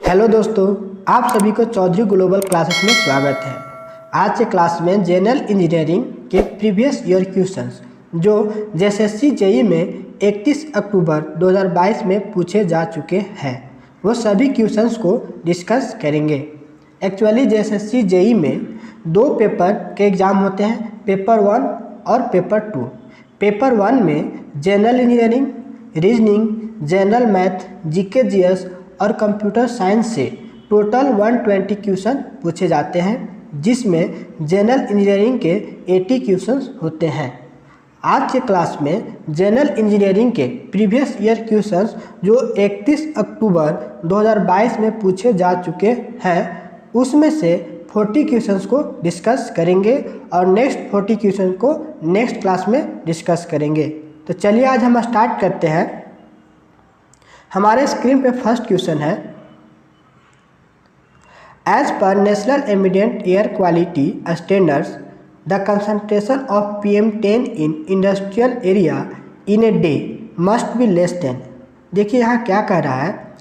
Hello दोस्तों, आप सभी को चौधरी ग्लोबल क्लासेस में स्वागत है। आज के क्लास में जनरल इंजीनियरिंग के प्रीवियस ईयर क्वेश्चंस जो जेएसएससी जेईई में 31 अक्टूबर 2022 में पूछे जा चुके हैं, वो सभी क्वेश्चंस को डिस्कस करेंगे। एक्चुअली जेएसएससी जेईई में दो पेपर के एग्ज़ाम होते हैं, पेपर 1 और पेपर 2। पेपर 1 में general engineering, reasoning, general math, GK GS और कंप्यूटर साइंस से टोटल 120 क्वेश्चन पूछे जाते हैं, जिसमें जनरल इंजीनियरिंग के 80 क्वेश्चन होते हैं। आज के क्लास में जनरल इंजीनियरिंग के प्रीवियस ईयर क्वेश्चंस जो 31 अक्टूबर 2022 में पूछे जा चुके हैं, उसमें से 40 क्वेश्चंस को डिस्कस करेंगे और नेक्स्ट 40 क्वेश्चन को नेक्स्ट क्लास में डिस्कस करेंगे। तो चलिए आज हम स्टार्ट करते हैं। हमारे स्क्रीन पे फर्स्ट क्वेश्चन है, as per national ambient air quality standards the concentration of PM10 in industrial area in a day must be less than. देखिए यहाँ क्या कह रहा है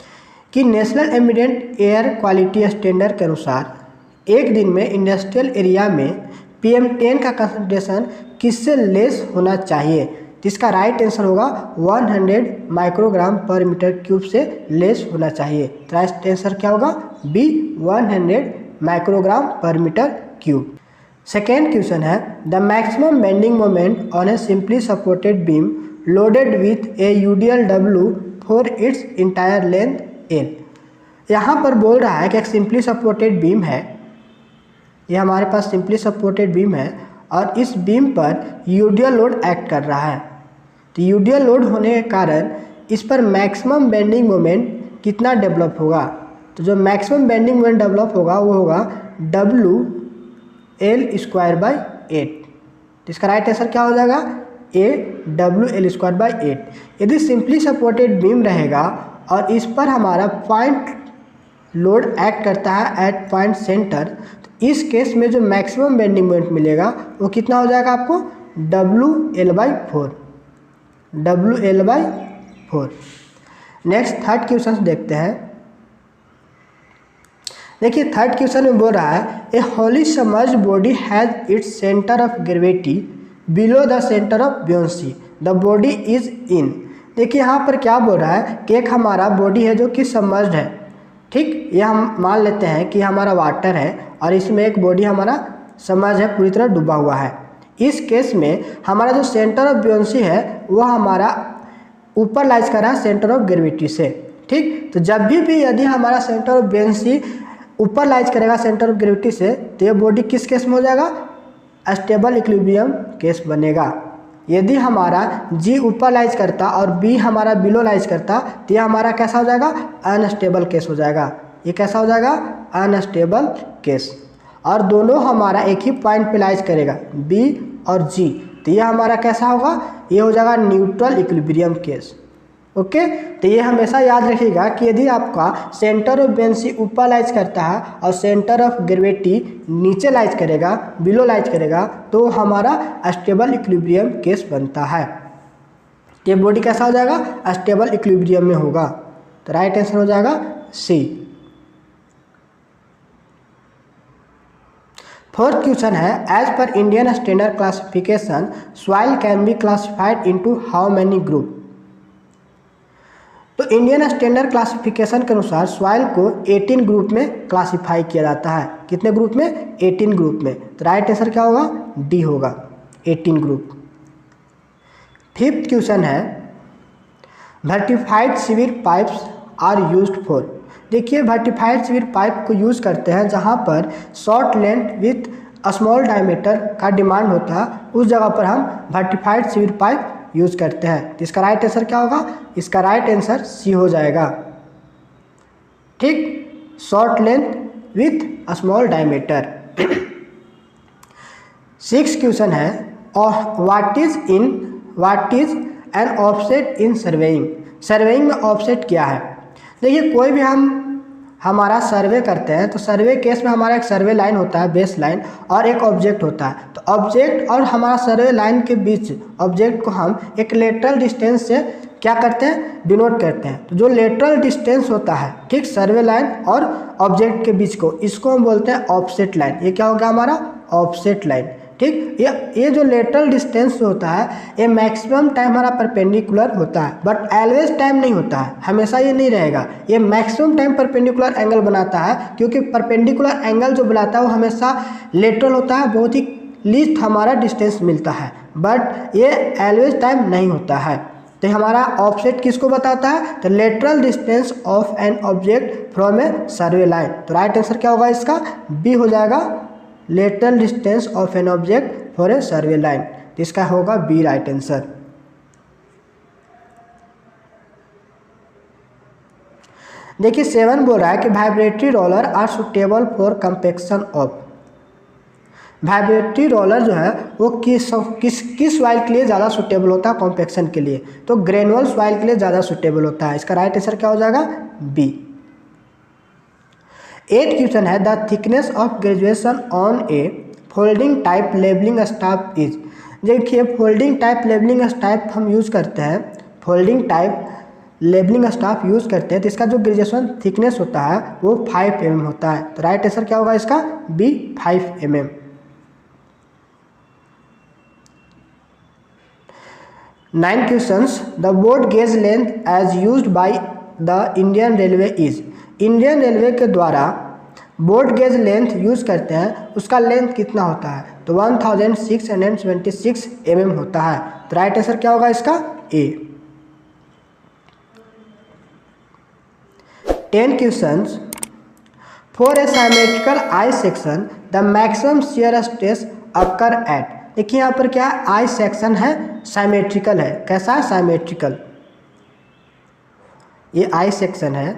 कि national ambient air quality standard के अनुसार एक दिन में इंडस्ट्रियल एरिया में PM10 का कंसंट्रेशन किससे लेस होना चाहिए। तो इसका राइट आंसर होगा 100 माइक्रोग्राम पर मीटर क्यूब से लेस होना चाहिए। तो राइट आंसर क्या होगा? बी, 100 माइक्रोग्राम पर मीटर क्यूब। सेकेंड क्वेश्चन है, the maximum bending moment on A simply supported beam loaded with A UDL W for its entire length L. यहाँ पर बोल रहा है कि एक सिंपली सपोर्टेड बीम है, ये हमारे पास सिंपली सपोर्टेड बीम है और इस बीम पर यूडीएल लोड एक्ट कर रहा है। तो यूडीएल लोड होने के कारण इस पर मैक्सिमम बेंडिंग मोमेंट कितना डेवलप होगा। तो जो मैक्सिमम बेंडिंग मोमेंट डेवलप होगा वो होगा WL²/8। तो इसका राइट आंसर क्या हो जाएगा? A, WL²/8। यदि सिंपली सपोर्टेड बीम रहेगा और इस पर हमारा पॉइंट लोड एक्ट करता है एट पॉइंट सेंटर, तो इस केस में जो मैक्सिमम बेंडिंग मोमेंट मिलेगा वो कितना हो जाएगा आपको? WL/4। WL/4। Next third question देखते हैं। देखिए थर्ड क्वेश्चन में बोल रहा है, a wholly submerged body has its centre of gravity below the centre of buoyancy, the body is in. देखिए यहाँ पर क्या बोल रहा है कि एक हमारा बॉडी है जो कि सबमर्ज्ड है, ठीक। ये हम मान लेते हैं कि हमारा वाटर है और इसमें एक बॉडी हमारा सबमर्ज है, पूरी तरह डूबा हुआ है। इस केस में हमारा जो सेंटर ऑफ बुयांसी है वो हमारा ऊपर लाइज कर रहा है सेंटर ऑफ ग्रेविटी से, ठीक। तो जब भी यदि हमारा सेंटर ऑफ बुयांसी ऊपर लाइज करेगा सेंटर ऑफ ग्रेविटी से, तो ये बॉडी किस केस में हो जाएगा? स्टेबल इक्विलिब्रियम केस बनेगा। यदि हमारा G ऊपर लाइज करता और B हमारा बिलो लाइज करता, तो ये हमारा कैसा हो जाएगा? अनस्टेबल केस हो जाएगा। ये कैसा हो जाएगा? Unstable case. और दोनों हमारा एक ही पॉइंट पे लाइज करेगा, B और G, तो ये हमारा कैसा होगा? ये हो जाएगा न्यूट्रल इक्विलिब्रियम केस। ओके, तो ये हमेशा याद रखिएगा कि यदि आपका सेंटर ऑफ बुयांसी ऊपर लाइज करता है और सेंटर ऑफ ग्रेविटी नीचे लाइज करेगा, बिलो लाइज करेगा, तो हमारा स्टेबल इक्विलिब्रियम केस बनता है। ये बॉडी कैसा हो जाएगा? स्टेबल इक्विलिब्रियम में होगा। तो राइट आंसर हो जाएगा सी। फोर्थ क्वेश्चन है, as per Indian standard classification soil can be classified into how many group. तो इंडियन स्टैंडर्ड क्लासिफिकेशन के अनुसार सॉइल को 18 ग्रुप में क्लासिफाई किया जाता है। कितने ग्रुप में? 18 ग्रुप में। तो राइट आंसर क्या होगा? डी होगा, 18 ग्रुप। फिफ्थ क्वेश्चन है, vitrified sewer pipes are used for. देखिए वर्टिफाइड सीवर पाइप को यूज़ करते हैं जहाँ पर short length with small diameter का डिमांड होता है, उस जगह पर हम वर्टिफाइड सीवर पाइप यूज़ करते हैं। तो इसका राइट आंसर क्या होगा? इसका राइट आंसर सी हो जाएगा, ठीक। Short length with small diameter. Six question है, what is an offset in surveying. Surveying में ऑफसेट क्या है? देखिए कोई भी हमारा सर्वे करते हैं तो सर्वे केस में हमारा एक सर्वे लाइन होता है, बेस लाइन, और एक ऑब्जेक्ट होता है। तो ऑब्जेक्ट और हमारा सर्वे लाइन के बीच ऑब्जेक्ट को हम एक लेटरल डिस्टेंस से क्या करते हैं, डिनोट करते हैं। तो जो लेटरल डिस्टेंस होता है, ठीक, सर्वे लाइन और ऑब्जेक्ट के बीच को, इसको हम बोलते हैं ऑफसेट लाइन। ये क्या हो गया हमारा, ऑफसेट लाइन, ठीक। ये जो लेटरल डिस्टेंस होता है ये मैक्सिमम टाइम हमारा परपेंडिकुलर होता है, बट ऑलवेज टाइम नहीं होता है, हमेशा ये नहीं रहेगा। ये मैक्सिमम टाइम परपेंडिकुलर एंगल बनाता है, क्योंकि परपेंडिकुलर एंगल जो बनाता है वो हमेशा लेटरल होता है, बहुत ही लीस्ट हमारा डिस्टेंस मिलता है, बट ये ऑलवेज टाइम नहीं होता है। तो हमारा ऑफसेट किसको बताता है, तो lateral distance of an object from A survey line. तो राइट आंसर क्या होगा इसका, बी हो जाएगा, lateral distance of an object for a survey line. तो इसका होगा बी राइट आंसर। देखिए 7 बोल रहा है कि vibratory roller are suitable for compaction of. Vibratory roller जो है वो किस सॉइल के लिए ज़्यादा सुटेबल होता है कॉम्पेक्शन के लिए, तो ग्रेनुअल सॉइल के लिए ज़्यादा सुटेबल होता है। इसका राइट आंसर क्या हो जाएगा, बी। 8 क्वेश्चन है, the thickness of graduation on A folding type labelling staff is. देखिए फोल्डिंग टाइप लेबलिंग स्टाफ हम यूज़ करते हैं, folding type labelling staff use करते हैं, तो इसका जो ग्रेजुएशन थिकनेस होता है वो 5 mm होता है। तो राइट आंसर क्या होगा इसका, B 5 mm। 9 questions, the broad gauge length as used by the Indian railway is. Indian railway के द्वारा बोर्ड गेज लेंथ यूज़ करते हैं, उसका लेंथ कितना होता है, तो 1676 mm होता है। तो राइट आंसर क्या होगा इसका, ए। 10 questions, for a symmetrical I section the maximum shear stress occur at. देखिए यहाँ पर क्या है, आई सेक्शन है, सिमेट्रिकल है, कैसा है, सिमेट्रिकल। ये आई सेक्शन है,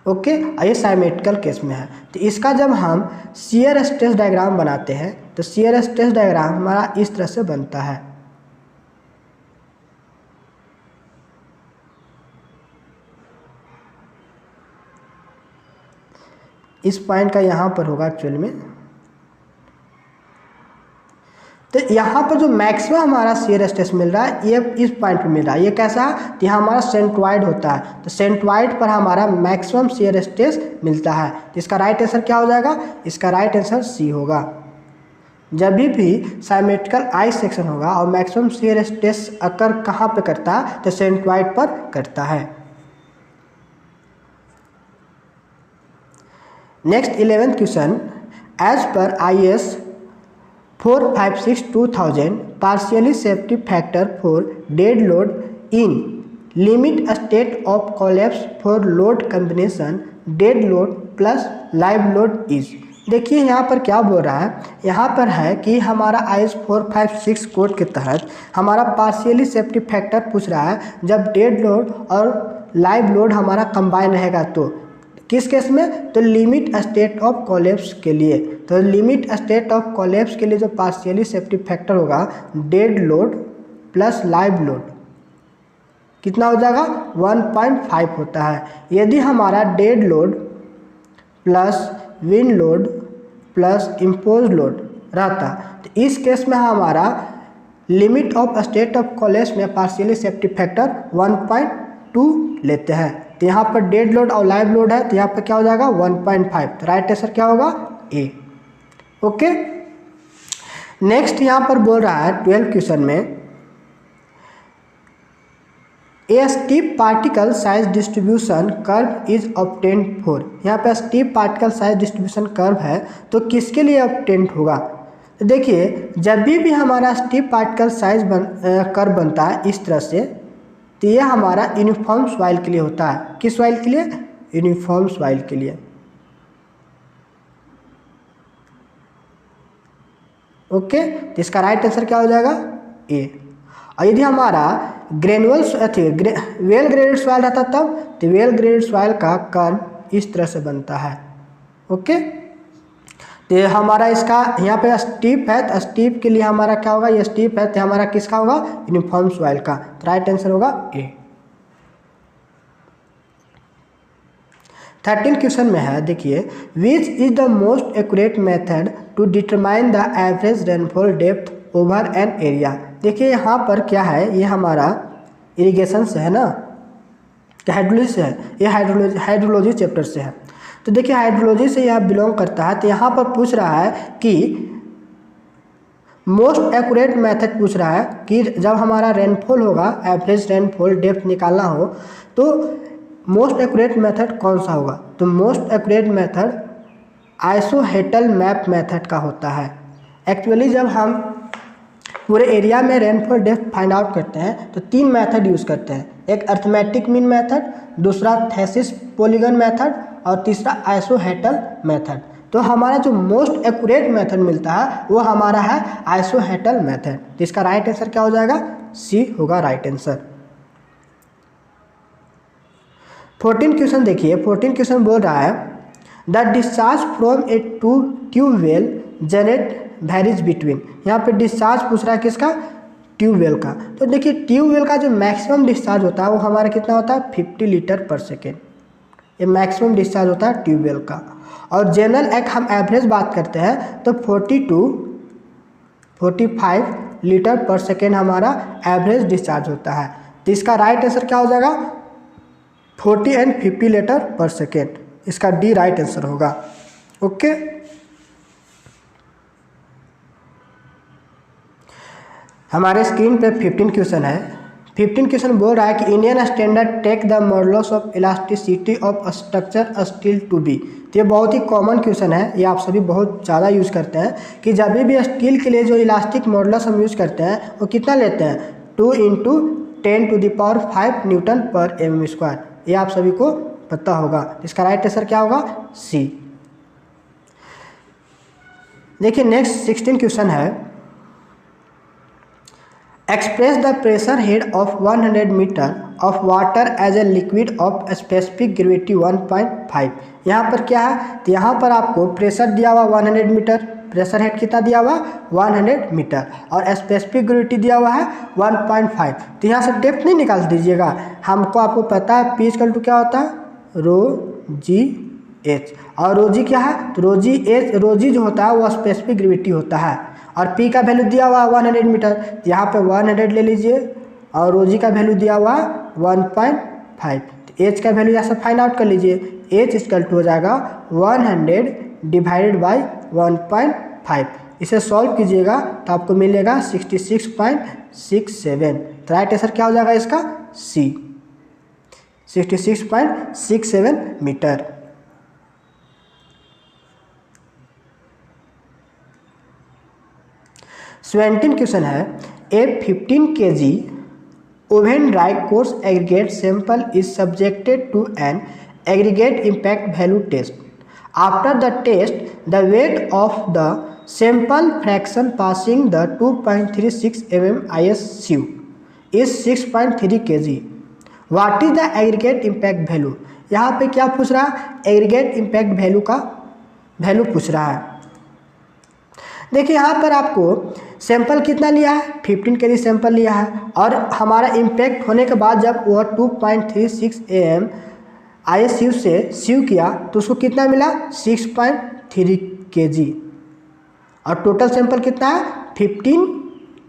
ओके, ये सिमेट्रिकल केस में है। तो इसका जब हम शियर स्ट्रेस डायग्राम बनाते हैं तो शियर स्ट्रेस डायग्राम हमारा इस तरह से बनता है। इस पॉइंट का यहाँ पर होगा एक्चुअल में, तो यहाँ पर जो मैक्सिमम हमारा शियर स्ट्रेस मिल रहा है ये इस पॉइंट पे मिल रहा है। ये कैसा है, तो यहाँ हमारा सेंट्रॉइड होता है, तो सेंट्रॉइड पर हमारा मैक्सिमम शियर स्ट्रेस मिलता है। तो इसका राइट आंसर क्या हो जाएगा, इसका राइट आंसर सी होगा। जब भी सिमेट्रिकल आई सेक्शन होगा और मैक्सिमम शियर स्ट्रेस अकर कहाँ पे करता है, तो सेंट्रॉइड पर करता है। Next 11th question, as per IS 456/2000 partially safety factor for dead load in limit state of collapse for load combination dead load plus live load is। देखिए यहाँ पर क्या बोल रहा है, यहाँ पर है कि हमारा IS 456 कोड के तहत हमारा पार्शियली सेफ्टी फैक्टर पूछ रहा है जब डेड लोड और लाइव लोड हमारा कंबाइन रहेगा, तो किस केस में, तो लिमिट स्टेट ऑफ कोलैप्स के लिए। तो लिमिट स्टेट ऑफ कोलैप्स के लिए जो पार्शियली सेफ्टी फैक्टर होगा dead load plus live load कितना हो जाएगा, 1.5 होता है। यदि हमारा dead load plus wind load plus impose load रहता तो इस केस में हमारा limit of state of collapse में पार्शियली सेफ्टी फैक्टर 1.2 लेते हैं। तो यहाँ पर डेड लोड और लाइव लोड है, तो यहाँ पर क्या हो जाएगा 1.5। तो राइट आंसर क्या होगा, ए। ओके, नेक्स्ट यहाँ पर बोल रहा है 12 क्वेश्चन में, a steep particle size distribution curve is obtained for. यहाँ पे steep particle size distribution curve है तो किसके लिए ऑब्टेन्ड होगा, तो देखिए जब भी हमारा स्टीप पार्टिकल साइज कर्व बनता है इस तरह से, तो ये हमारा यूनिफॉर्म सॉइल के लिए होता है। किस सॉइल के लिए, यूनिफॉर्म सॉइल के लिए। ओके, तो इसका राइट आंसर क्या हो जाएगा, ए। और यदि हमारा ग्रेनुअल वेल ग्रेडेड सॉइल रहता तब, तो वेल ग्रेडेड सॉइल का कर्व इस तरह से बनता है। ओके, तो हमारा इसका यहाँ पे स्टीप है, तो स्टीप के लिए हमारा क्या होगा, ये स्टीप है तो हमारा किसका होगा, यूनिफॉर्म सॉइल का। तो राइट आंसर होगा ए। 13 क्वेश्चन में है, देखिए, which is the most accurate method to determine the average rainfall depth over an area. देखिए यहाँ पर क्या है, ये हमारा इरिगेशन से है ना, हाइड्रोलॉजी से है, ये हाइड्रोलॉजी चैप्टर से है। तो देखिए हाइड्रोलॉजी से यह बिलोंग करता है। तो यहाँ पर पूछ रहा है कि मोस्ट एक्यूरेट मेथड पूछ रहा है कि जब हमारा रेनफॉल होगा, एवरेज रेनफॉल डेप्थ निकालना हो, तो मोस्ट एक्यूरेट मेथड कौन सा होगा। तो most accurate method isohyetal map method का होता है। एक्चुअली जब हम पूरे एरिया में रेनफॉल डेप्थ फाइंड आउट करते हैं तो 3 मेथड यूज़ करते हैं, एक अर्थमेटिक मीन मेथड, दूसरा थेसिस पॉलीगन मेथड और तीसरा आइसोहेटल मेथड। तो हमारा जो मोस्ट एक्यूरेट मेथड मिलता है वो हमारा है आइसोहेटल मेथड। तो इसका राइट आंसर क्या हो जाएगा, सी होगा राइट आंसर। 14 क्वेश्चन देखिए, 14 क्वेश्चन बोल रहा है the discharge from a tubewell generate varies between. यहाँ पे डिस्चार्ज पूछ रहा है किसका, ट्यूबवेल का। तो देखिए ट्यूबवेल का जो मैक्सिमम डिस्चार्ज होता है वो हमारा कितना होता है, 50 लीटर पर सेकेंड। ये मैक्सिमम डिस्चार्ज होता है ट्यूबवेल का। और जनरल एक हम एवरेज बात करते हैं तो 40 to 45 लीटर पर सेकेंड हमारा एवरेज डिस्चार्ज होता है। तो इसका राइट आंसर क्या हो जाएगा, 40 and 50 लीटर पर सेकेंड। इसका डी राइट आंसर होगा। ओके, हमारे स्क्रीन पे 15 क्वेश्चन है। 15 क्वेश्चन बोल रहा है कि Indian standard take the modulus of elasticity of structure steel to be. तो ये बहुत ही कॉमन क्वेश्चन है, ये आप सभी बहुत ज़्यादा यूज़ करते हैं कि जब भी स्टील के लिए जो इलास्टिक मॉडुलस हम यूज़ करते हैं वो कितना लेते हैं, 2 × 10⁵ न्यूटन पर mm²। ये आप सभी को पता होगा। इसका राइट आंसर क्या होगा, सी। देखिए नेक्स्ट 16 क्वेश्चन है, express the pressure head of 100 metre of water as a liquid of specific gravity 1.5। यहाँ पर क्या है, तो यहाँ पर आपको प्रेशर दिया हुआ 100 मीटर, प्रेशर हेड कितना दिया हुआ 100 मीटर और स्पेसिफिक ग्रेविटी दिया हुआ है 1.5। तो यहाँ से डेप्थ नहीं निकाल दीजिएगा, हमको आपको पता है P = क्या होता है, ρg/h। और ρg क्या है, तो ρg जो होता है वो स्पेसिफिक ग्रेविटी होता है और P का वैल्यू दिया हुआ 100 मीटर। यहाँ पे 100 ले लीजिए और ρg का वैल्यू दिया हुआ 1.5। तो h का वैल्यू यहाँ से फाइंड आउट कर लीजिए, h = हो जाएगा 100 डिवाइडेड बाई 1.5। इसे सॉल्व कीजिएगा तो आपको मिलेगा 66.67। तो राइट आंसर क्या हो जाएगा इसका, सी, 66.67 मीटर। सेवेंटीन क्वेश्चन है, a 15 kg oven dry coarse aggregate sample is subjected to an aggregate impact value test. After the test the weight of the sample fraction passing the 2.36 mm ISU is 6.3 kg। What is the aggregate impact value. यहाँ पे क्या पूछ रहा है, aggregate impact value का value पूछ रहा है। देखिए यहाँ पर आपको सैंपल कितना लिया है, 15 kg सैंपल लिया है और हमारा इम्पैक्ट होने के बाद जब वह 2.36 mm ISU से सीव किया तो उसको कितना मिला, 6.3 kg और टोटल सैंपल कितना है 15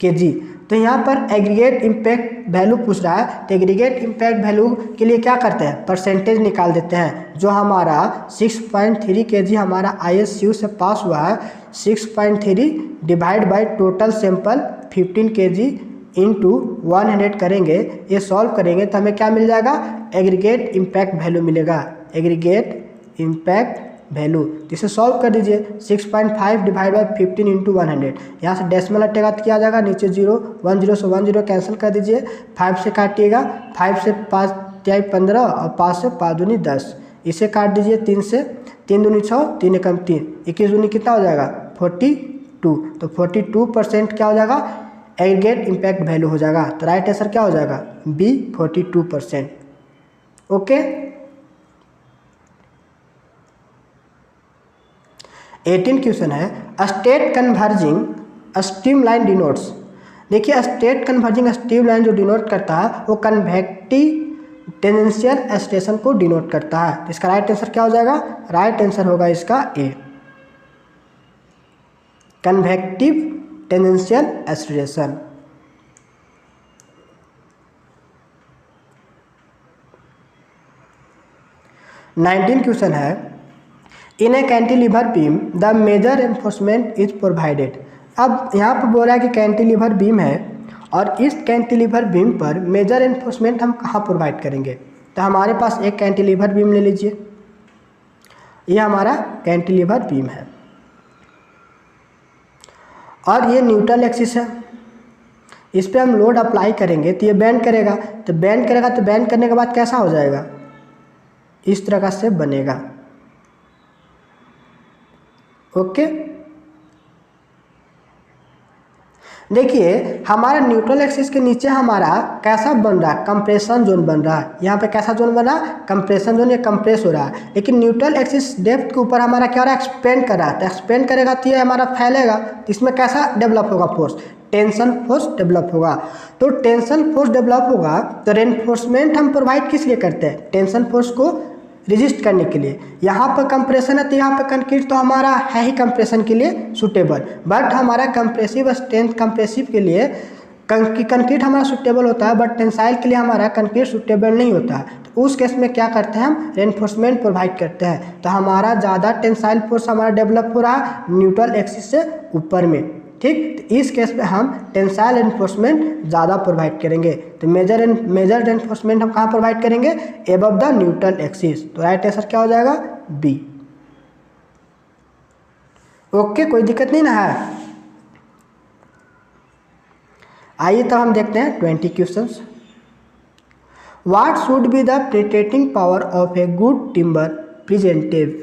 kg। तो यहाँ पर एग्रीगेट इम्पैक्ट वैल्यू पूछ रहा है, तो एग्रीगेट इम्पैक्ट वैल्यू के लिए क्या करते हैं, परसेंटेज निकाल देते हैं। जो हमारा 6.3 kg हमारा ISU से पास हुआ है, 6.3 divide by total sample 15 kg into 100 करेंगे, ये सॉल्व करेंगे तो हमें क्या मिल जाएगा, एग्रीगेट इम्पैक्ट वैल्यू मिलेगा, एग्रीगेट इम्पैक्ट वैल्यू। तो इसे सॉल्व कर दीजिए, 6.5 डिवाइड बाई 15 इंटू 100। यहाँ से डेसिमल हटेगा तो क्या आ जाएगा, नीचे 0, 1 0 से 1 0 कैंसिल कर दीजिए, 5 से काटिएगा, 5 से 5 × 15 और 5 से 5 दूनी 10। इसे काट दीजिए 3 से, 3 दूनी 6, 3 एकम 3, 21 दूनी कितना हो जाएगा 42। तो 42% क्या हो जाएगा, एग्रीगेट इम्पैक्ट वैल्यू हो जाएगा। तो राइट आंसर क्या हो जाएगा, बी 42%। ओके, 18 क्वेश्चन है, स्टेट कन्वर्जिंग स्ट्रीमलाइन डिनोट्स। देखिए स्टेट कन्वर्जिंग स्ट्रीमलाइन जो डिनोट करता है वो कन्वेक्टिव टेंजेंशियल एक्सीलरेशन को डिनोट करता है। इसका राइट आंसर क्या हो जाएगा? राइट आंसर होगा इसका A, convective tangential acceleration. Nineteen question है, in a cantilever beam the major enforcement is provided. अब यहाँ पर बोल रहा है कि कैंटिलीवर बीम है और इस कैंटिलीवर बीम पर मेजर एनफोर्समेंट हम कहाँ प्रोवाइड करेंगे। तो हमारे पास एक कैंटिलीवर बीम ले लीजिए, ये हमारा कैंटिलीवर बीम है और ये न्यूट्रल एक्सिस है। इस पर हम लोड अप्लाई करेंगे तो ये बेंड करेगा, तो बेंड करेगा तो बेंड करने के बाद कैसा हो जाएगा? इस तरह का से बनेगा। ओके, देखिए हमारा न्यूट्रल एक्सिस के नीचे हमारा कैसा बन रहा है? कंप्रेशन जोन बन रहा है। यहाँ पे कैसा जोन बना? कंप्रेशन जोन, ये कंप्रेस हो रहा है। लेकिन न्यूट्रल एक्सिस डेप्थ के ऊपर हमारा क्या हो रहा है? एक्सपेंड कर रहा है। तो एक्सपेंड करेगा तो ये हमारा फैलेगा, तो इसमें कैसा डेवलप होगा? फोर्स, टेंशन फोर्स डेवलप होगा। तो टेंशन फोर्स डेवलप होगा तो रेनफोर्समेंट हम प्रोवाइड किस लिए करते हैं? टेंशन फोर्स को रेजिस्ट करने के लिए। यहाँ पर कंप्रेशन है तो यहाँ पर कंक्रीट तो हमारा है ही कंप्रेशन के लिए सूटेबल, बट हमारा कंप्रेसिव स्ट्रेंथ कंप्रेसिव के लिए कंक्रीट हमारा सूटेबल होता है, बट टेंसाइल के लिए हमारा कंक्रीट सूटेबल नहीं होता है। तो उस केस में क्या करते हैं? हम रेनफोर्समेंट प्रोवाइड करते हैं। तो हमारा ज़्यादा टेंसाइल फोर्स हमारा डेवलप हो रहा है न्यूट्रल एक्सिस से ऊपर में, ठीक। तो इस केस में हम टेंसाइल रेनफोर्समेंट ज़्यादा प्रोवाइड करेंगे। तो मेजर रेनफोर्समेंट हम कहाँ प्रोवाइड करेंगे? Above the neutral axis. तो राइट आंसर क्या हो जाएगा? बी। ओके, कोई दिक्कत नहीं ना है। आइए तब हम देखते हैं 20 questions. What should be the penetrating power of a good timber प्रेजेंटिव।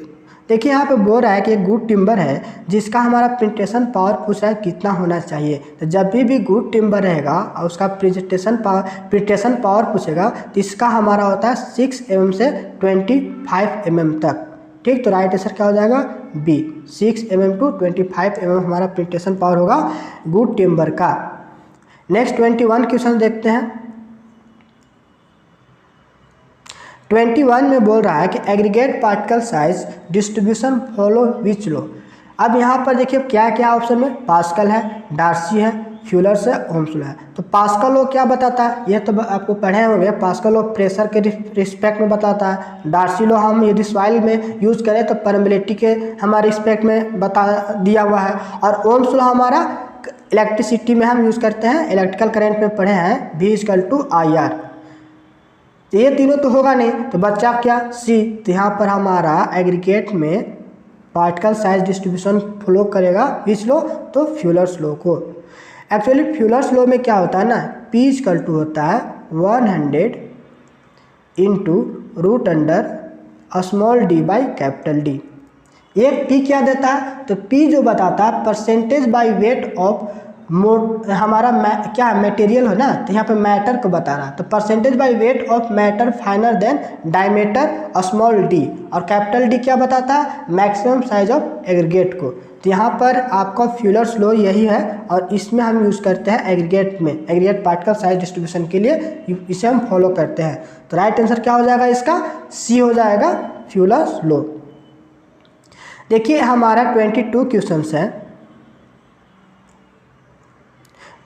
देखिए यहाँ पे बोल रहा है कि एक गुड टिम्बर है जिसका हमारा पेनिट्रेशन पावर पूछ रहा है कितना होना चाहिए। तो जब भी गुड टिम्बर रहेगा और उसका पेनिट्रेशन पावर पूछेगा तो इसका हमारा होता है 6 mm से 25 mm तक, ठीक। तो राइट आंसर क्या हो जाएगा? बी, 6 mm to 25 mm हमारा पेनिट्रेशन पावर होगा गुड टिम्बर का। नेक्स्ट 21 क्वेश्चन देखते हैं। 21 में बोल रहा है कि aggregate particle size distribution follow which law. अब यहाँ पर देखिए क्या क्या ऑप्शन में? पास्कल है, डार्सी है, फ्यूलर्स है, ओम्स लॉ है। तो पास्कल लॉ क्या बताता है? ये तो आपको पढ़े होंगे। पास्कल लॉ प्रेशर के रिस्पेक्ट में बताता है। डार्सी लॉ हम यदि सॉइल में यूज करें तो परमेबिलिटी के हमारे रिस्पेक्ट में बता दिया हुआ है। और ओम्स लॉ हमारा इलेक्ट्रिसिटी में हम यूज़ करते हैं, इलेक्ट्रिकल करंट में पढ़े हैं, V=IR। तो ये तीनों तो होगा नहीं, तो बच्चा क्या? सी। तो यहाँ पर हमारा एग्रीगेट में पार्टिकल साइज डिस्ट्रीब्यूशन फ्लो करेगा विच लॉ? तो फ्यूलर्स लॉ को। एक्चुअली फ्यूलर्स लॉ में क्या होता है ना, P= होता है 100 into root under small d/D। ये P क्या देता है? तो P जो बताता है परसेंटेज बाय वेट ऑफ हमारा क्या है? मटेरियल है ना, तो यहाँ पे मैटर को बता रहा है। तो percentage by weight of matter finer than diameter small d। और कैपिटल D क्या बताता है? मैक्सिमम साइज ऑफ एग्रीगेट को। तो यहाँ पर आपका फ्यूलर्स लॉ यही है और इसमें हम यूज़ करते हैं एग्रीगेट में, एग्रीगेट पार्टिकल साइज डिस्ट्रीब्यूशन के लिए इसे हम फॉलो करते हैं। तो राइट आंसर क्या हो जाएगा इसका? सी हो जाएगा, फ्यूलर्स लॉ। देखिए हमारा 22 क्वेश्चन है।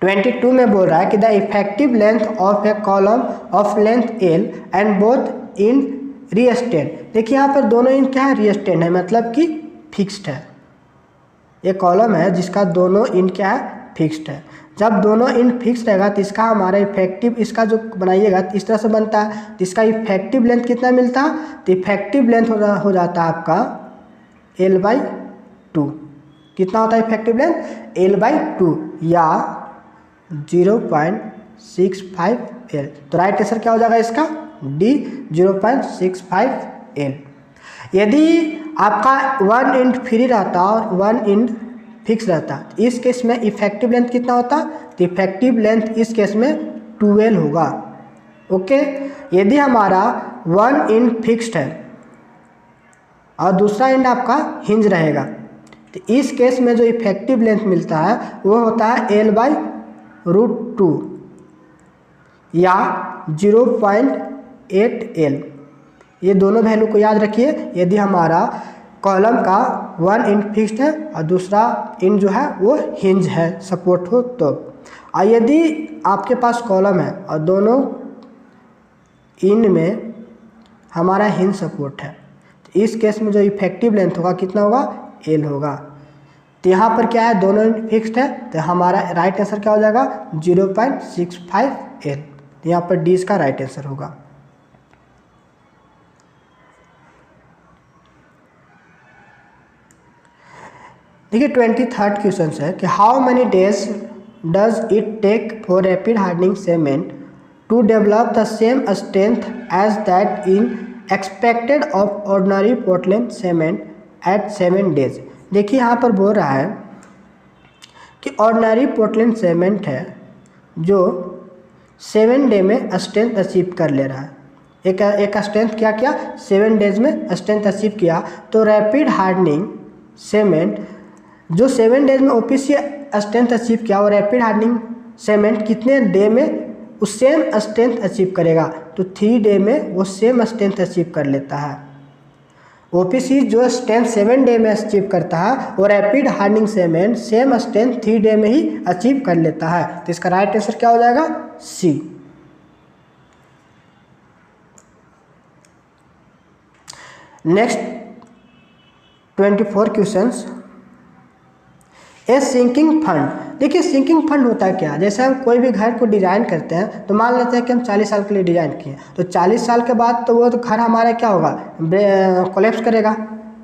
22 में बोल रहा है कि the effective length of a column of length L and both in restrained. देखिए यहाँ पर दोनों इन क्या है? रीस्टेंड है, मतलब कि फिक्स्ड है। ये कॉलम है जिसका दोनों इन क्या है? फिक्स्ड है। जब दोनों इन फिक्स रहेगा तो इसका हमारा इफेक्टिव, इसका जो बनाइएगा तो इस तरह से बनता है। तो इसका इफेक्टिव लेंथ कितना मिलता है? तो इफेक्टिव लेंथ हो जाता है आपका L/2। कितना होता है इफेक्टिव लेंथ? L/2 या 0.65 L। तो राइट आंसर क्या हो जाएगा इसका? D, 0.65 L। यदि आपका 1 इंच फ्री रहता और 1 इंच फिक्स रहता, इस केस में इफेक्टिव लेंथ कितना होता? तो इफेक्टिव लेंथ इस केस में 12 होगा। ओके, यदि हमारा 1 इंच फिक्स्ड है और दूसरा एंड आपका हिंज रहेगा तो इस केस में जो इफेक्टिव लेंथ मिलता है वो होता है L/√2 या 0.65 8L। ये दोनों वैल्यू को याद रखिए। यदि हमारा कॉलम का 1 इन फिक्स्ड है और दूसरा इन जो है वो हिंज है, सपोर्ट हो तो। और यदि आपके पास कॉलम है और दोनों इन में हमारा हिंज सपोर्ट है, तो इस केस में जो इफेक्टिव लेंथ होगा कितना होगा, L होगा। तो यहाँ पर क्या है, दोनों फिक्स्ड है, तो हमारा राइट आंसर क्या हो जाएगा 0.65L। तो यहाँ पर डी इसका राइट आंसर होगा। देखिए 23rd क्वेश्चन है कि how many days does it take for rapid hardening cement to develop the same strength as that in expected of ordinary Portland cement at 7 days. देखिए यहाँ पर बोल रहा है कि ऑर्डिनरी पोर्टलैंड सीमेंट है जो 7 डे में स्ट्रेंथ अचीव कर ले रहा है। एक स्ट्रेंथ क्या किया, 7 डेज में स्ट्रेंथ अचीव किया। तो रैपिड हार्डनिंग सीमेंट जो 7 डेज में ओपीसी स्ट्रेंथ अचीव किया, और रैपिड हार्डनिंग सीमेंट कितने डे में उस सेम स्ट्रेंथ अचीव करेगा, तो 3 डे में वो सेम स्ट्रेंथ अचीव कर लेता है। ओपीसी जो स्ट्रेंथ 7 डे में अचीव करता है, वो rapid hardening cement same strength 3 day में ही अचीव कर लेता है। तो इसका राइट आंसर क्या हो जाएगा, C. Next 24 questions. A sinking fund. देखिए सिंकिंग फंड होता है क्या, जैसे हम कोई भी घर को डिज़ाइन करते हैं तो मान लेते हैं कि हम 40 साल के लिए डिज़ाइन किए, तो 40 साल के बाद तो वो तो घर हमारा क्या होगा, कोलैप्स करेगा,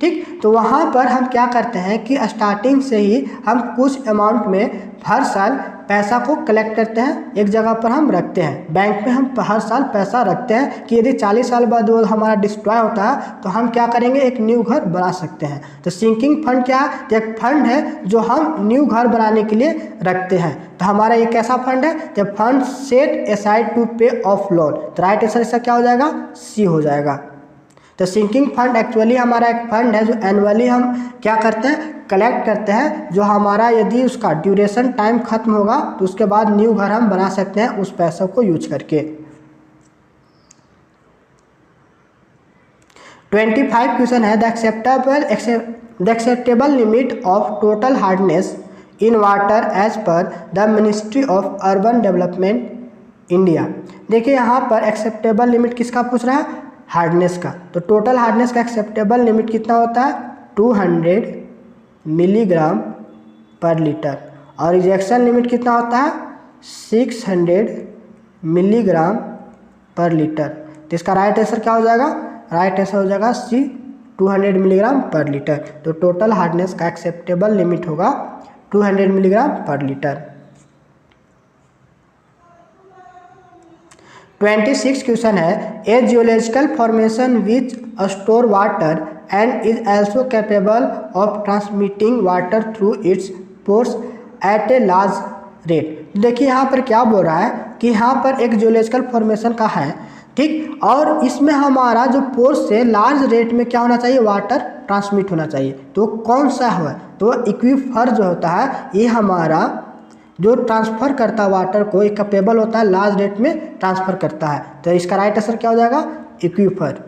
ठीक। तो वहाँ पर हम क्या करते हैं कि स्टार्टिंग से ही हम कुछ अमाउंट में हर साल पैसा को कलेक्ट करते हैं, एक जगह पर हम रखते हैं। बैंक में हम हर साल पैसा रखते हैं कि यदि 40 साल बाद वो हमारा डिस्ट्रॉय होता है तो हम क्या करेंगे, एक न्यू घर बना सकते हैं। तो सिंकिंग फंड क्या है, तो एक फंड है जो हम न्यू घर बनाने के लिए रखते हैं। तो हमारा ये कैसा फंड है, तो फंड सेट असाइड टू पे ऑफ लोन। तो राइट आंसर इसका क्या हो जाएगा, सी हो जाएगा। तो सिंकिंग फंड एक्चुअली हमारा एक फंड है जो एनुअली हम क्या करते हैं, कलेक्ट करते हैं, जो हमारा यदि उसका ड्यूरेशन टाइम खत्म होगा तो उसके बाद न्यू घर हम बना सकते हैं उस पैसों को यूज करके। 25 क्वेश्चन है, the acceptable limit of total hardness in water as per the Ministry of Urban Development India. देखिए यहाँ पर एक्सेप्टेबल लिमिट किसका पूछ रहा है, हार्डनेस का। तो टोटल हार्डनेस का एक्सेप्टेबल लिमिट कितना होता है, 200 मिलीग्राम पर लीटर, और रिजेक्शन लिमिट कितना होता है, 600 मिलीग्राम पर लीटर। तो इसका राइट आंसर क्या हो जाएगा, राइट आंसर हो जाएगा सी, 200 मिलीग्राम पर लीटर। तो टोटल हार्डनेस का एक्सेप्टेबल लिमिट होगा 200 मिलीग्राम पर लीटर। 26 क्वेश्चन है, a geological formation which store water and is also capable of transmitting water through its pores at a large rate. देखिए यहाँ पर क्या बोल रहा है कि यहाँ पर एक जियोलॉजिकल फॉर्मेशन का है, ठीक, और इसमें हमारा जो पोर्स से लार्ज रेट में क्या होना चाहिए, वाटर ट्रांसमिट होना चाहिए। तो कौन सा है, तो एक्वीफर जो होता है ये हमारा जो ट्रांसफ़र करता है वाटर को, एक कैपेबल होता है लार्ज रेट में ट्रांसफ़र करता है। तो इसका राइट आंसर क्या हो जाएगा, एक्वीफर।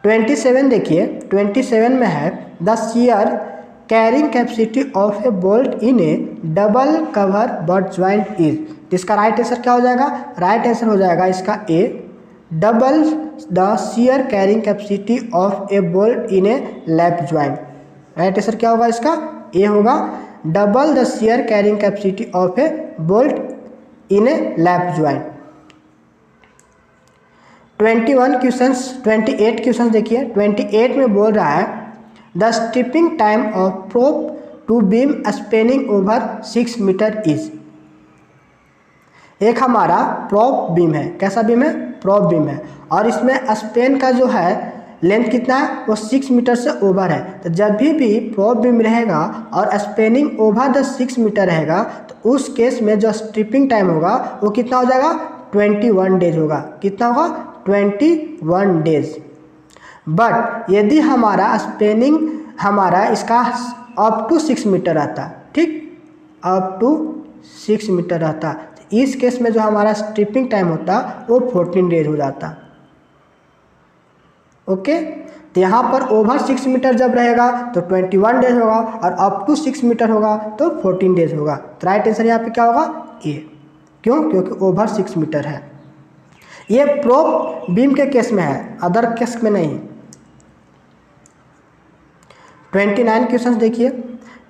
27 देखिए, 27 में है the shear carrying capacity of a bolt in a double cover butt joint is. इसका राइट आंसर क्या हो जाएगा, राइट आंसर हो जाएगा इसका A, double the shear carrying capacity of a bolt in a lap joint. Right answer क्या होगा इसका, ए होगा, double the shear carrying capacity of a bolt in a lap joint. 28 question देखिए, 28 में बोल रहा है the striping time of prop to beam spanning over 6 metre is. एक हमारा प्रोप बीम है, कैसा बीम है, प्रोप बीम है, और इसमें स्पेन का जो है लेंथ कितना है, वो 6 मीटर से ओवर है। तो जब भी प्रोप बीम रहेगा और स्पेनिंग ओवर द 6 मीटर रहेगा तो उस केस में जो स्ट्रिपिंग टाइम होगा वो कितना हो जाएगा, 21 डेज होगा। कितना होगा, 21 डेज। बट यदि हमारा स्पेनिंग हमारा इसका अप टू 6 मीटर आता, ठीक, अप टू 6 मीटर रहता, इस केस में जो हमारा स्ट्रिपिंग टाइम होता वो 14 डेज हो जाता। ओके, तो यहाँ पर ओवर 6 मीटर जब रहेगा तो 21 डेज होगा और अप टू 6 मीटर होगा तो 14 डेज होगा। तो राइट आंसर यहाँ पे क्या होगा? ए। क्यों? क्योंकि ओवर 6 मीटर है। ये प्रोप बीम के केस में है, अदर केस में नहीं। 29 क्वेश्चन देखिए।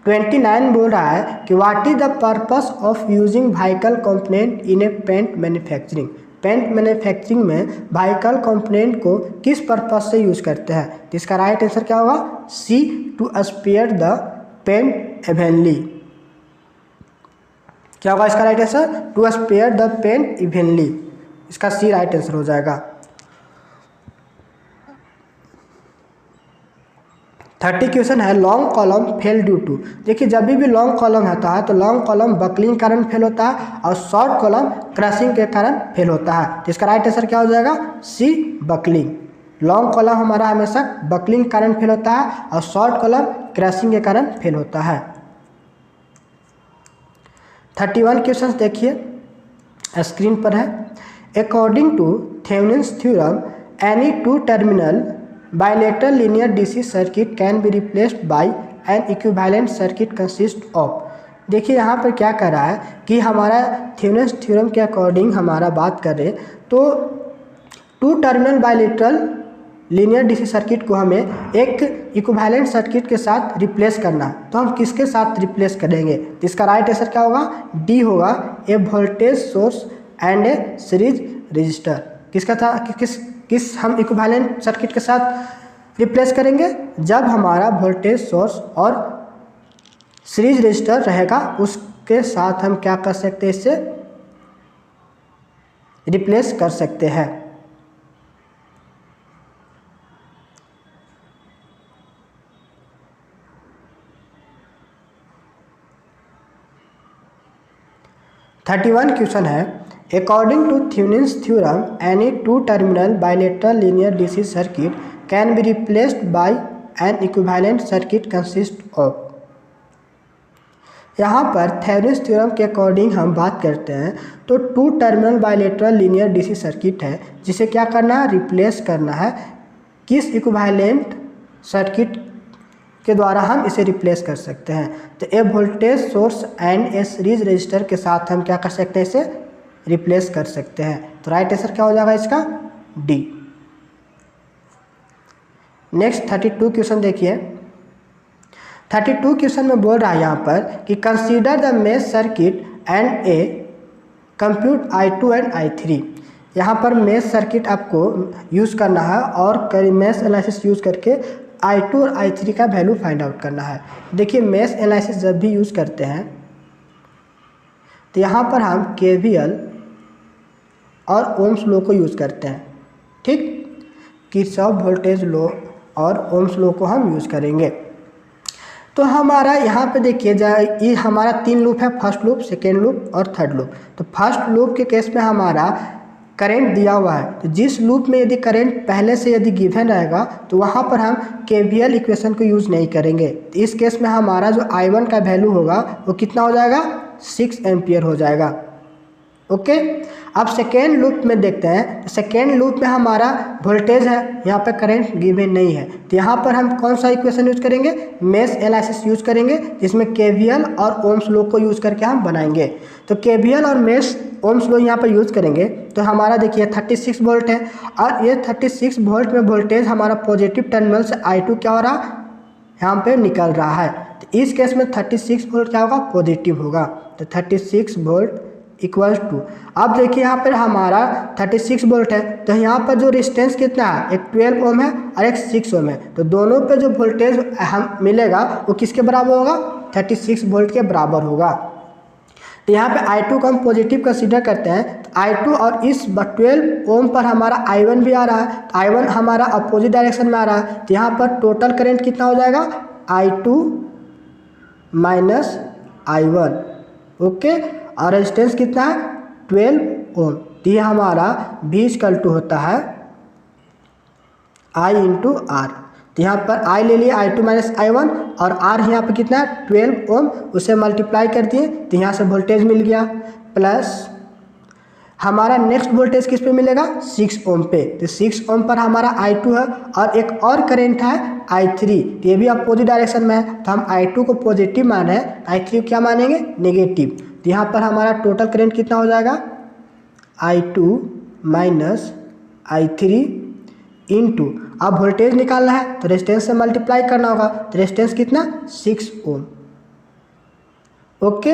29 बोल रहा है कि what is the purpose of using vehicle component in a paint manufacturing. Paint manufacturing में व्हीकल कंपोनेंट को किस पर्पस से यूज करते हैं? तो इसका राइट आंसर क्या होगा? C, to spray the paint evenly. क्या होगा इसका right answer? To spray the paint evenly. इसका सी राइट आंसर हो जाएगा। 30 क्वेश्चन है, long column fail due to. देखिए जब भी लॉन्ग कॉलम होता है तो लॉन्ग कॉलम बकलिंग के कारण फेल होता है और शॉर्ट कॉलम क्रशिंग के कारण फेल होता है। तो इसका राइट आंसर क्या हो जाएगा? सी, बकलिंग। लॉन्ग कॉलम हमारा हमेशा बकलिंग के कारण फेल होता है और शॉर्ट कॉलम क्रशिंग के कारण फेल होता है। 31 क्वेश्चन देखिए स्क्रीन पर है। According to Thevenin's theorem any two terminal bilateral linear DC circuit can be replaced by an equivalent circuit consist of। देखिए यहाँ पर क्या कर रहा है कि हमारा थेवेनिन्स थ्योरम के अकॉर्डिंग हमारा बात करें तो two terminal bilateral linear DC circuit को हमें एक इक्विवेलेंट सर्किट के साथ रिप्लेस करना। तो हम किसके साथ रिप्लेस करेंगे? तो इसका राइट आंसर क्या होगा? डी होगा, a voltage source and a series resistor. किसका था? किस हम इक्विवेलेंट सर्किट के साथ रिप्लेस करेंगे? जब हमारा वोल्टेज सोर्स और सीरीज रजिस्टर रहेगा उसके साथ हम क्या कर सकते हैं? इससे रिप्लेस कर सकते हैं। (31) क्वेश्चन है, According to Thevenin's theorem, any two-terminal bilateral linear DC circuit can be replaced by an equivalent circuit consist of। यहाँ पर थेवेनिन्स थ्योरम के अकॉर्डिंग हम बात करते हैं तो two terminal bilateral linear DC circuit है जिसे क्या करना है? रिप्लेस करना है। किस इक्विवेलेंट सर्किट के द्वारा हम इसे रिप्लेस कर सकते हैं? तो a voltage source and a series resistor के साथ हम क्या कर सकते हैं? इसे रिप्लेस कर सकते हैं। तो राइट आंसर क्या हो जाएगा इसका? डी। नेक्स्ट 32 क्वेश्चन देखिए। 32 क्वेश्चन में बोल रहा है यहाँ पर कि consider the mesh circuit and A compute I2 and I3। यहाँ पर मेश सर्किट आपको यूज़ करना है और मेश एनालिसिस यूज़ करके I2 और I3 का वैल्यू फाइंड आउट करना है। देखिए मेश एनालिसिस जब भी यूज़ करते हैं तो यहाँ पर हम KVL और ओम्स लॉ को यूज़ करते हैं। ठीक, किरचॉफ वोल्टेज लॉ और ओम्स लॉ को हम यूज़ करेंगे। तो हमारा यहाँ पे देखिए ये हमारा 3 लूप है, फर्स्ट लूप, सेकेंड लूप और थर्ड लूप। तो फर्स्ट लूप के केस में हमारा करंट दिया हुआ है, तो जिस लूप में यदि करंट पहले से यदि गिवन रहेगा तो वहाँ पर हम KVL इक्वेशन को यूज़ नहीं करेंगे। तो इस केस में हमारा जो I1 का वैल्यू होगा वो कितना हो जाएगा? 6 एम्पियर हो जाएगा। ओके, अब सेकेंड लूप में देखते हैं। तो सेकेंड लूप में हमारा वोल्टेज है, यहाँ पे करंट गिवन नहीं है, तो यहाँ पर हम कौन सा इक्वेशन यूज करेंगे? मेश एनालिसिस यूज करेंगे, जिसमें KVL और ओम्स लॉ को यूज करके हम बनाएंगे। तो KVL और मेश ओम्स लॉ यहाँ पर यूज करेंगे तो हमारा देखिए 36 वोल्ट है और ये 36 वोल्ट में वोल्टेज हमारा पॉजिटिव टर्मिनल से I2 क्या हो रहा? यहाँ पे निकल रहा है। तो इस केस में 36 वोल्ट क्या होगा? पॉजिटिव होगा। तो 36 वोल्ट इक्वल्स टू, अब देखिए यहाँ पर हमारा 36 वोल्ट है तो यहाँ पर जो रेजिस्टेंस कितना है? एक 12 ओम है और एक 6 ओम है। तो दोनों पे जो वोल्टेज हम मिलेगा वो किसके बराबर होगा? 36 वोल्ट के बराबर होगा। तो यहाँ पे I2 को हम पॉजिटिव कंसीडर करते हैं। तो I2 और इस 12 ओम पर हमारा I1 भी आ रहा है, तो I1 हमारा अपोजिट डायरेक्शन में आ रहा है। तो यहाँ पर टोटल करंट कितना हो जाएगा? I2 minus I1। ओके, और रेजिस्टेंस कितना है? 12 ओम। तो ये हमारा V इक्वल टू होता है I इंटू R। तो यहाँ पर I ले लिए I2 माइनस I1 और R यहाँ पर कितना है? 12 ओम, उसे मल्टीप्लाई कर दिए तो यहाँ से वोल्टेज मिल गया प्लस हमारा नेक्स्ट वोल्टेज किस पे मिलेगा, 6 ओम पे। तो 6 ओम पर हमारा I2 है और एक और करंट है I3, तो ये भी अपोजिट डायरेक्शन में है, तो हम I2 को पॉजिटिव मान रहे हैं, I3 को क्या मानेंगे, नेगेटिव। तो यहाँ पर हमारा टोटल करंट कितना हो जाएगा, I2 माइनस I3 इंटू, अब वोल्टेज निकालना है तो रेजिस्टेंस से मल्टीप्लाई करना होगा, तो रेजिस्टेंस कितना, 6 ओम। ओके,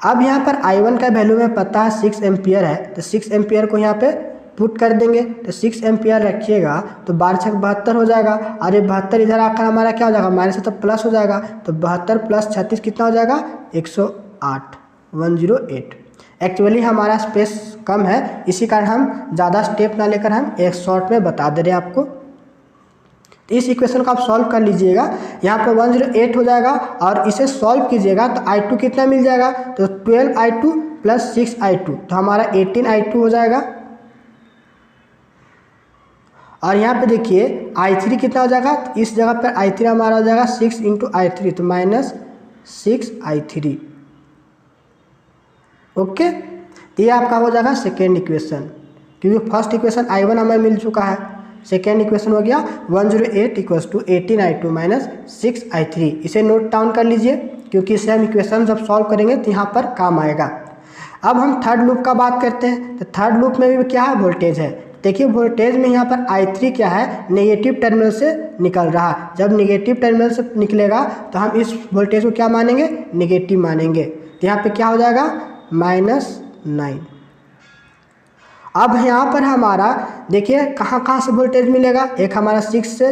अब यहाँ पर I1 का वैल्यू में पता है 6 एम्पियर है, तो 6 एम्पियर को यहाँ पे पुट कर देंगे, तो 6 एम्पियर रखिएगा तो 12×6 = 72 हो जाएगा, और ये 72 इधर आकर हमारा क्या हो जाएगा, माइनस है तो प्लस हो जाएगा, तो 72 + 36 कितना हो जाएगा, 108, 108। एक्चुअली हमारा स्पेस कम है, इसी कारण हम ज़्यादा स्टेप ना लेकर हम एक शॉर्ट में बता दे रहे हैं आपको। तो इस इक्वेशन को आप सॉल्व कर लीजिएगा, यहाँ पर 108 हो जाएगा, और इसे सॉल्व कीजिएगा तो I2 कितना मिल जाएगा, तो 12I2 + 6I2, तो हमारा 18I2 हो जाएगा। और यहाँ पे देखिए I3 कितना हो जाएगा, तो इस जगह पर I3 हमारा हो जाएगा 6 × I3, तो -6I3। ओके, तो ये आपका हो जाएगा सेकेंड इक्वेशन, क्योंकि फर्स्ट इक्वेशन I1 हमें मिल चुका है। सेकेंड इक्वेशन हो गया 108 = 18I2 - 6I3। इसे नोट डाउन कर लीजिए, क्योंकि इसे हम इक्वेशन जब सॉल्व करेंगे तो यहाँ पर काम आएगा। अब हम थर्ड लूप का बात करते हैं, तो थर्ड लूप में भी क्या है, वोल्टेज है। देखिए वोल्टेज में यहाँ पर I3 क्या है, नेगेटिव टर्मिनल से निकल रहा है। जब नेगेटिव टर्मिनल से निकलेगा तो हम इस वोल्टेज को क्या मानेंगे, नेगेटिव मानेंगे। तो यहाँ पे क्या हो जाएगा, -9। अब यहाँ पर हमारा देखिए कहाँ से वोल्टेज मिलेगा, एक हमारा 6 से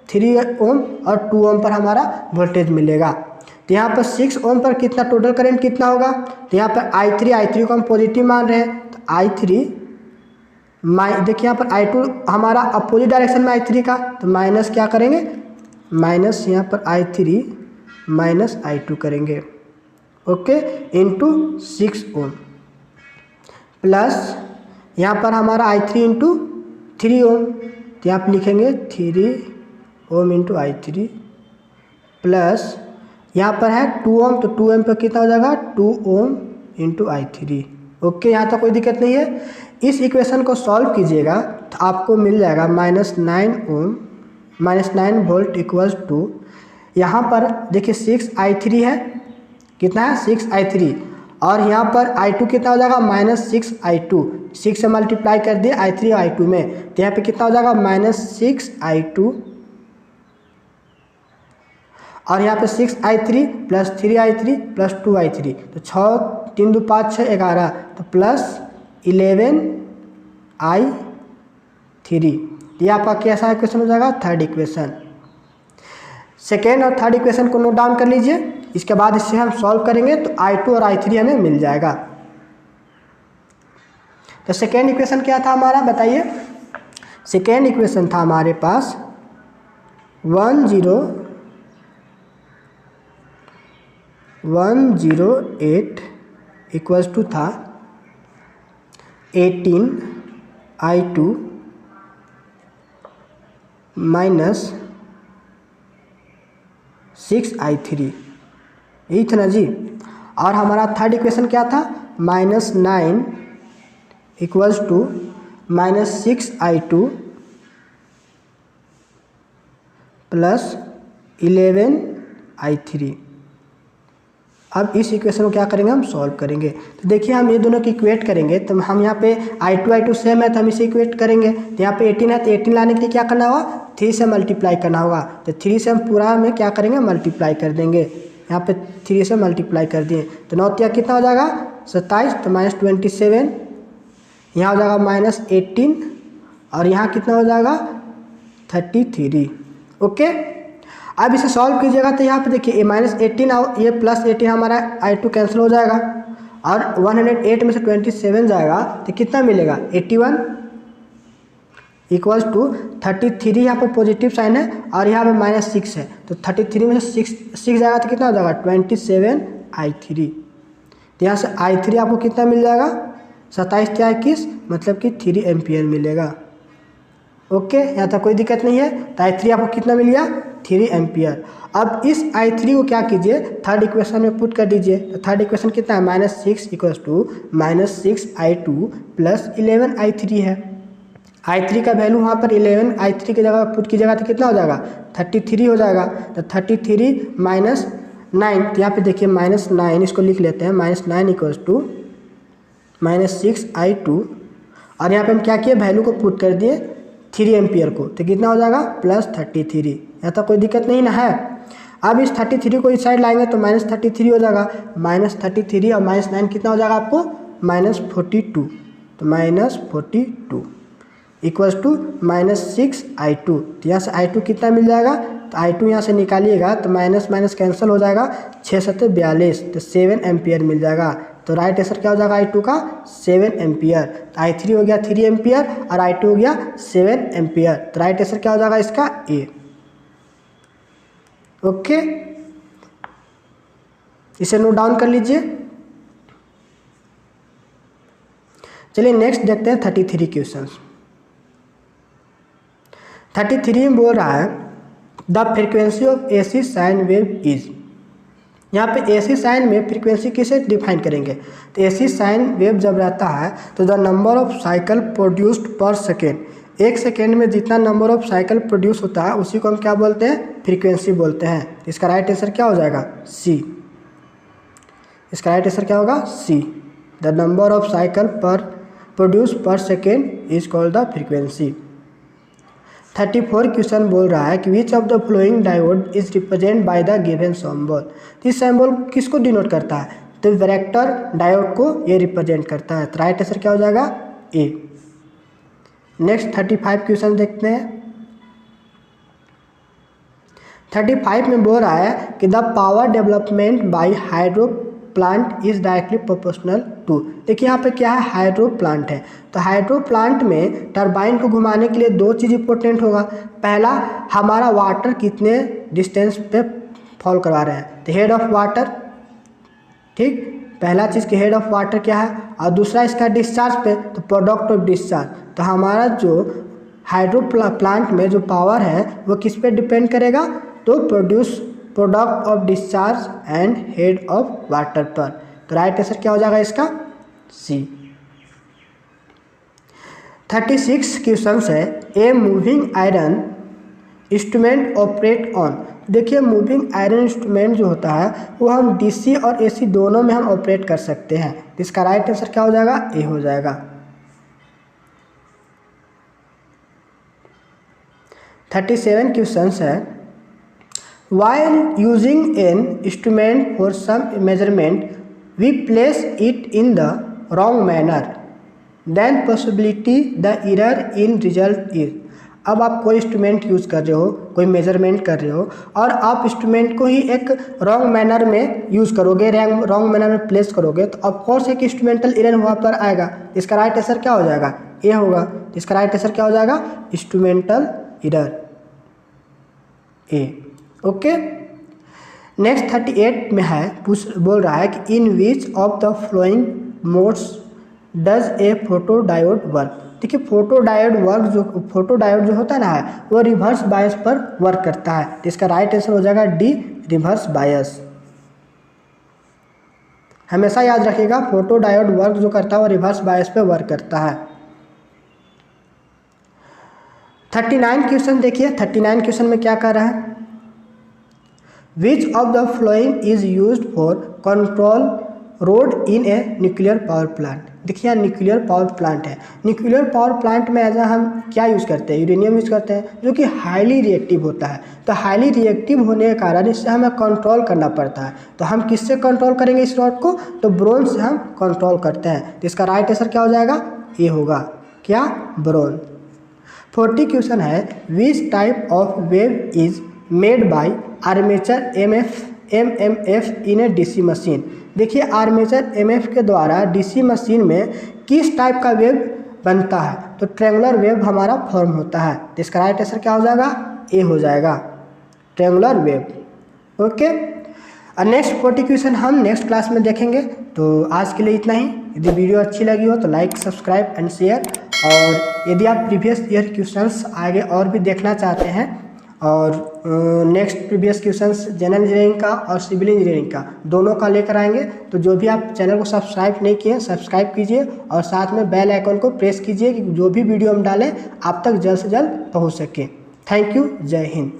3 ओम और 2 ओम पर हमारा वोल्टेज मिलेगा। तो यहाँ पर 6 ओम पर कितना टोटल करंट कितना होगा, तो यहाँ पर I3 को हम पॉजिटिव मान रहे हैं, तो I3 देखिए यहाँ पर I2 हमारा अपोजिट डायरेक्शन में I3 का, तो माइनस क्या करेंगे, माइनस यहाँ पर I3 - I2 करेंगे। ओके, इंटू 6 ओम प्लस यहाँ पर हमारा I3 × 3 ओम, तो यहाँ पर लिखेंगे 3 ओम × I3 प्लस यहाँ पर है 2 ओम, तो 2 ओम पर कितना हो जाएगा, 2 ओम × I3। ओके, यहाँ तक कोई दिक्कत नहीं है। इस इक्वेशन को सॉल्व कीजिएगा तो आपको मिल जाएगा -9 ओम -9 वोल्ट = यहाँ पर देखिए 6I3 है, कितना है, 6I3, और यहाँ पर I2 कितना हो जाएगा, -6I2। 6 से मल्टीप्लाई कर दिए I3 और I2 में, तो यहाँ पे कितना हो जाएगा, -6I2, और यहाँ पे 6I3 + 3I3 + 2I3, तो 6 3 2 5 6 11, तो +11I3। ये आपका कैसा इक्वेशन हो जाएगा, थर्ड इक्वेशन। सेकेंड और थर्ड इक्वेशन को नोट डाउन कर लीजिए, इसके बाद इससे हम सॉल्व करेंगे तो I2 और I3 हमें मिल जाएगा। तो सेकेंड इक्वेशन क्या था हमारा, बताइए। सेकेंड इक्वेशन था हमारे पास 108 = था 18I2 - 6I3, यही था ना जी। और हमारा थर्ड इक्वेशन क्या था, -9 = -6I2 + 11I3। अब इस इक्वेशन को क्या करेंगे, हम सॉल्व करेंगे। तो देखिए हम ये दोनों की इक्वेट करेंगे, तो हम यहाँ पे I2 सेम है तो हम इसे इक्वेट करेंगे। तो यहाँ पे 18 है, तो 18 लाने के लिए क्या करना होगा, 3 से मल्टीप्लाई करना होगा। तो 3 से हम पूरा में क्या करेंगे, मल्टीप्लाई कर देंगे। यहाँ पे 3 से मल्टीप्लाई कर दिए, तो 9 3 कितना हो जाएगा, 27, तो -27, यहाँ हो जाएगा -18, और यहाँ कितना हो जाएगा, 33। ओके, अब इसे सॉल्व कीजिएगा तो यहाँ पे देखिए ये -18 और ये +18 हमारा I2 कैंसिल हो जाएगा, और 108 में से 27 जाएगा तो कितना मिलेगा, 81 = 33। यहाँ पर पॉजिटिव साइन है और यहाँ पे -6 है, तो 33 में से 6 जाएगा तो कितना हो जाएगा, 27I3। तो यहाँ से I3 आपको कितना मिल जाएगा, 27 × 21, मतलब कि 3 एम्पियर मिलेगा। ओके, यहाँ तक कोई दिक्कत नहीं है। तो I3 आपको कितना मिल गया, 3 एम्पियर। अब इस I3 को क्या कीजिए, थर्ड इक्वेशन में पुट कर दीजिए। तो थर्ड इक्वेशन कितना है, -6 equals to -6I2 plus 11I3 है। I3 का वैल्यू वहाँ पर 11 I3 की जगह पुट कीजिएगा तो कितना हो जाएगा, 33 हो जाएगा। तो 33 माइनस 9, तो यहाँ पे देखिए -9, इसको लिख लेते हैं, -9 इक्वल्स टू -6I2, और यहाँ पे हम क्या किए, वैल्यू को पुट कर दिए 3 एम्पियर को, तो कितना हो जाएगा +33। यहाँ तक कोई दिक्कत नहीं ना है। अब इस 33 को इस साइड लाएंगे तो -33 हो जाएगा, -33 और -9 कितना हो जाएगा आपको, -42। तो -42 इक्वल्स टू -6I2। तो यहाँ से I2 कितना मिल जाएगा, तो I2 यहाँ से निकालिएगा तो माइनस माइनस कैंसिल हो जाएगा, 6 7 42, तो 7 एम्पियर मिल जाएगा। तो राइट आंसर क्या हो जाएगा I2 का, 7 एम्पियर। तो I3 हो गया 3 एम्पियर और I2 हो गया 7 एम्पियर। तो राइट आंसर क्या हो जाएगा इसका, A। ओके, इसे नोट डाउन कर लीजिए। चलिए नेक्स्ट देखते हैं 33 क्वेश्चन। 33 में बोल रहा है the frequency of AC sine wave is. यहाँ पे AC साइन में फ्रीक्वेंसी किसे डिफाइन करेंगे, तो AC साइन वेव जब रहता है तो the number of cycle produced पर सेकेंड, एक सेकेंड में जितना नंबर ऑफ साइकिल प्रोड्यूस होता है उसी को हम क्या बोलते हैं, फ्रीक्वेंसी बोलते हैं। इसका राइट आंसर क्या हो जाएगा, C। इसका राइट आंसर क्या होगा, C। The number of cycle पर प्रोड्यूस पर second is called the frequency. 34 question बोल रहा है कि विच of the flowing diode is represent by the given symbol. तो इस सिंबल किसको डिनोट करता है, तो वैरेक्टर डायोड को ये रिप्रेजेंट करता है। तो राइट आंसर क्या हो जाएगा, A। नेक्स्ट 35 क्वेश्चन देखते हैं। 35 में बोल रहा है कि the power development by hydro plant is directly proportional to. देखिए यहाँ पे क्या है, हाइड्रो प्लांट है। तो हाइड्रो प्लांट में टरबाइन को घुमाने के लिए दो चीज़ इंपॉर्टेंट होगा। पहला, हमारा वाटर कितने डिस्टेंस पे फॉल करवा रहे हैं, तो हेड ऑफ वाटर, ठीक, पहला चीज़ कि हेड ऑफ वाटर क्या है, और दूसरा इसका डिस्चार्ज पे, तो प्रोडक्ट ऑफ डिस्चार्ज। तो हमारा जो हाइड्रो प्लांट में जो पावर है वो किस पे डिपेंड करेगा, तो product of discharge and head of water पर। तो राइट आंसर क्या हो जाएगा इसका, C। 36 क्वेश्चन है a moving iron instrument operate on. देखिए मूविंग आयरन इंस्ट्रूमेंट जो होता है वो हम DC और AC दोनों में हम ऑपरेट कर सकते हैं। इसका राइट आंसर क्या हो जाएगा, A हो जाएगा। 37 क्वेश्चन है while using an instrument for some measurement we place it in the wrong manner then possibility the error in result is। अब आप कोई इंस्ट्रूमेंट यूज़ कर रहे हो, कोई मेजरमेंट कर रहे हो और आप इंस्ट्रूमेंट को ही एक रॉन्ग मैनर में यूज़ करोगे, रॉन्ग मैनर में प्लेस करोगे, तो ऑफकोर्स एक इंस्ट्रूमेंटल एरर वहाँ पर आएगा। इसका राइट आंसर क्या हो जाएगा, A होगा। इसका राइट आंसर क्या हो जाएगा, instrumental error, A। Okay, next 38 में है, बोल रहा है कि in which of the following modes does a photodiode work. देखिए फोटो डायोड जो होता है ना, वो रिवर्स बायस पर वर्क करता है। तो इसका राइट आंसर हो जाएगा D, रिवर्स बायस। हमेशा याद रखिएगा, फोटो डायोड वर्क जो करता है वो रिवर्स बायस पे वर्क करता है। 39 क्वेश्चन देखिए, 39 क्वेश्चन में क्या कर रहा है, विच of the following is used for control road in a nuclear power plant. देखिए यहाँ न्यूक्लियर पावर प्लांट है। न्यूक्लियर पावर प्लांट में एज हम क्या यूज़ करते हैं, यूरेनियम यूज़ करते हैं, जो कि हाईली रिएक्टिव होता है। तो हाईली रिएक्टिव होने के कारण इससे हमें कंट्रोल करना पड़ता है। तो हम किससे कंट्रोल करेंगे इस रॉड को, तो ब्रोंज से हम कंट्रोल करते हैं। तो इसका राइट आंसर क्या हो जाएगा, A होगा। क्या, ब्रोंज। 40 क्वेश्चन है which type of wave is made by armature MMF in A DC machine. देखिए आर्मेचर MF के द्वारा DC मशीन में किस टाइप का वेव बनता है, तो ट्रेंगुलर वेव हमारा फॉर्म होता है। तो इसका राइट आंसर क्या हो जाएगा, A हो जाएगा, ट्रेंगुलर वेव। ओके, और नेक्स्ट 40 क्वेश्चन हम नेक्स्ट क्लास में देखेंगे। तो आज के लिए इतना ही। यदि वीडियो अच्छी लगी हो तो लाइक, सब्सक्राइब एंड शेयर। और यदि आप प्रीवियस ईयर क्वेश्चंस आगे और भी देखना चाहते हैं और next previous questions general engineering का और सिविल इंजीनियरिंग का दोनों का लेकर आएंगे। तो जो भी आप चैनल को सब्सक्राइब नहीं किए सब्सक्राइब कीजिए और साथ में बेल आइकन को प्रेस कीजिए कि जो भी वीडियो हम डालें आप तक जल्द से जल्द पहुंच सके। थैंक यू, जय हिंद।